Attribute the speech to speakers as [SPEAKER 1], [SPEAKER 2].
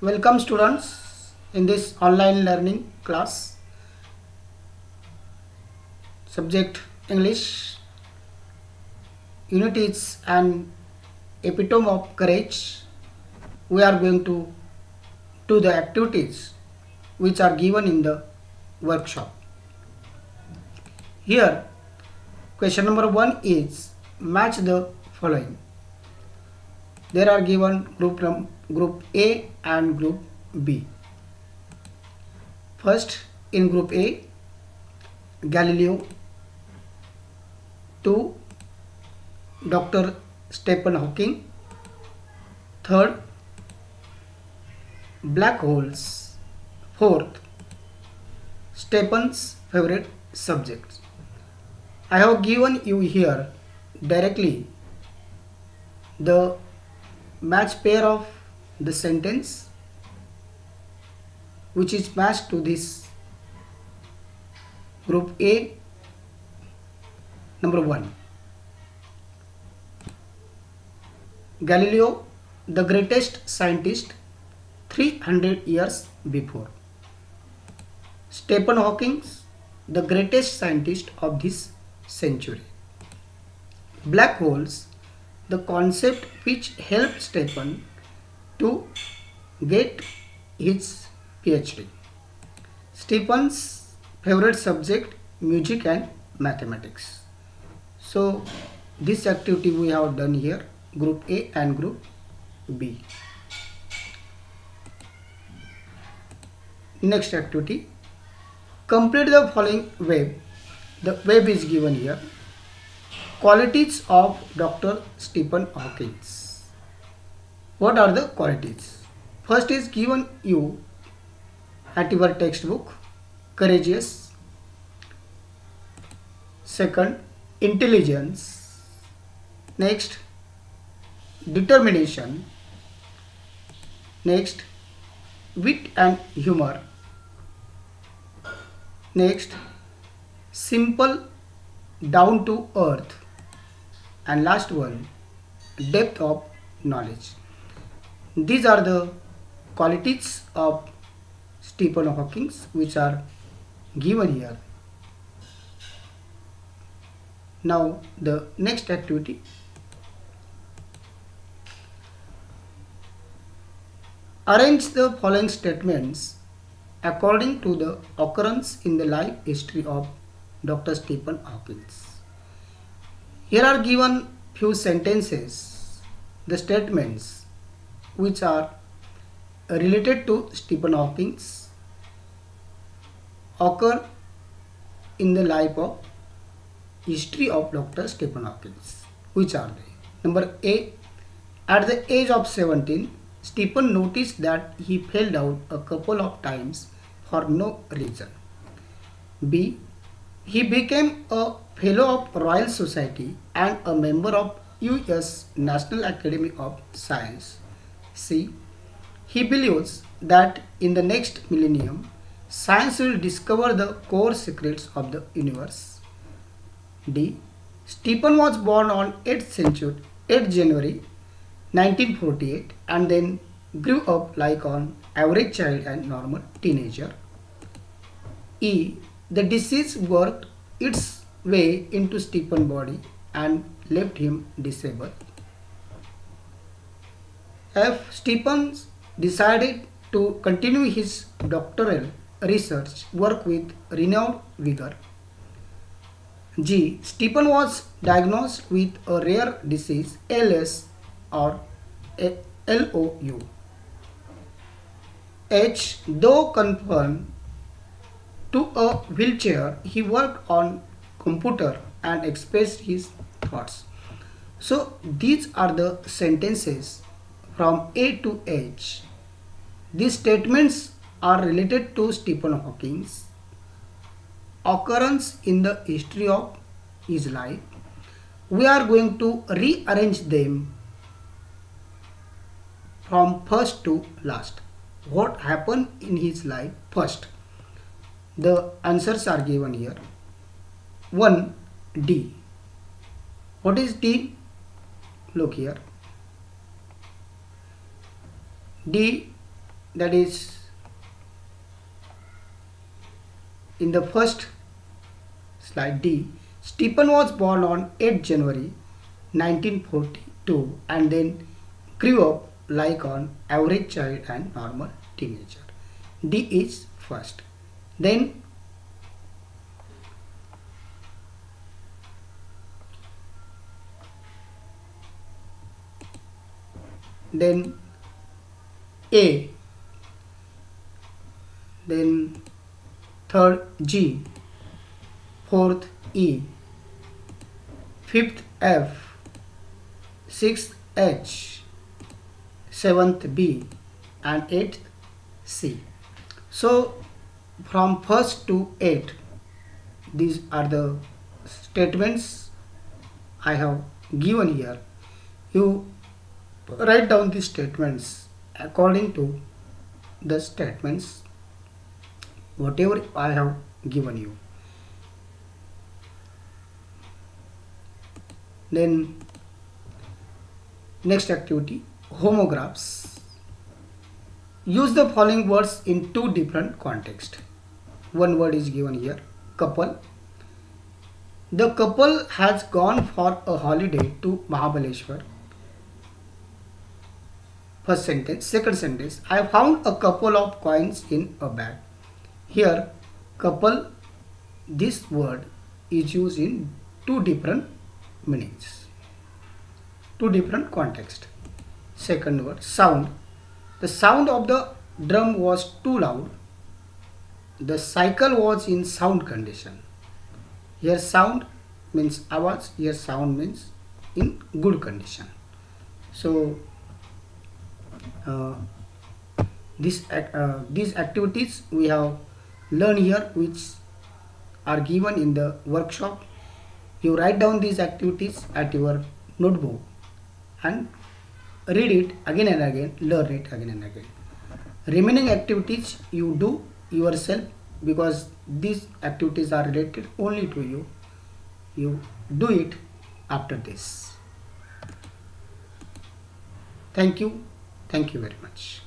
[SPEAKER 1] Welcome students in this online learning class. Subject English. Unit is an epitome of courage. We are going to do the activities which are given in the workshop. Here question number 1 is match the following. There are given group A and group B. First, in group A, Galileo. 2, Dr. Stephen Hawking. Third, black holes. Fourth, Stephen's favorite subjects. I have given you here directly the match pair of the sentence which is matched to this group A. Number 1, Galileo, the greatest scientist 300 years before. Stephen Hawking, the greatest scientist of this century. Black holes, the concept which helped Stephen to get his PhD. Stephen's favorite subject, music and mathematics. So this activity we have done here, group A and group B. Next activity, complete the following web. The web is given here. Qualities of Dr. Stephen Hawking. What are the qualities? First is given you at your textbook, courageous. Second, intelligence. Next, determination. Next, wit and humor. Next, simple, down to earth. And last one, depth of knowledge. These are the qualities of Stephen Hawking which are given here. Now the next activity, arrange the following statements according to the occurrence in the life history of Dr. Stephen Hawking. Here are given few sentences. The statements which are related to Stephen Hawking occur in the life of history of Dr. Stephen Hawking. Which are they? Number A, at the age of 17, Stephen noticed that he fell down a couple of times for no reason. B, he became a fellow of Royal Society and a member of US National Academy of Science. C, he believes that in the next millennium, science will discover the core secrets of the universe. D, Stephen was born on 8th January 1948 and then grew up like an average child and normal teenager. E, the disease worked its way into Stephen's body and left him disabled. F, Stephen decided to continue his doctoral research work with renewed vigor. G, Stephen was diagnosed with a rare disease, ALS or LOU. H, though confined to a wheelchair, he worked on computer and expressed his thoughts. So these are the sentences from A to H. These statements are related to Stephen Hawking's occurrence in the history of his life. We are going to rearrange them from first to last. What happened in his life first? The answers are given here. 1, D. What is D? Look here. D that is in the first slide D, Stephen was born on 8 January 1942 and then grew up like an average child and normal teenager. D is first. Then A, then third G, fourth E, fifth F, sixth H, seventh B, and eighth C. So from first to 8, these are the statements I have given here. You write down these statements according to the statements whatever I have given you. Then next activity, homographs. Use the following words in two different contexts. One word is given here, couple. The couple has gone for a holiday to Mahabaleshwar. First sentence. Second sentence, I found a couple of coins in a bag. Here, couple, this word is used in two different meanings, two different contexts. Second word, sound. The sound of the drum was too loud. The cycle was in sound condition. Here sound means awaz, here sound means in good condition. So these activities we have learned here, which are given in the workshop. You write down these activities at your notebook and read it again and again, learn it again and again. Remaining activities you do yourself, because these activities are related only to you. You do it after this. Thank you very much.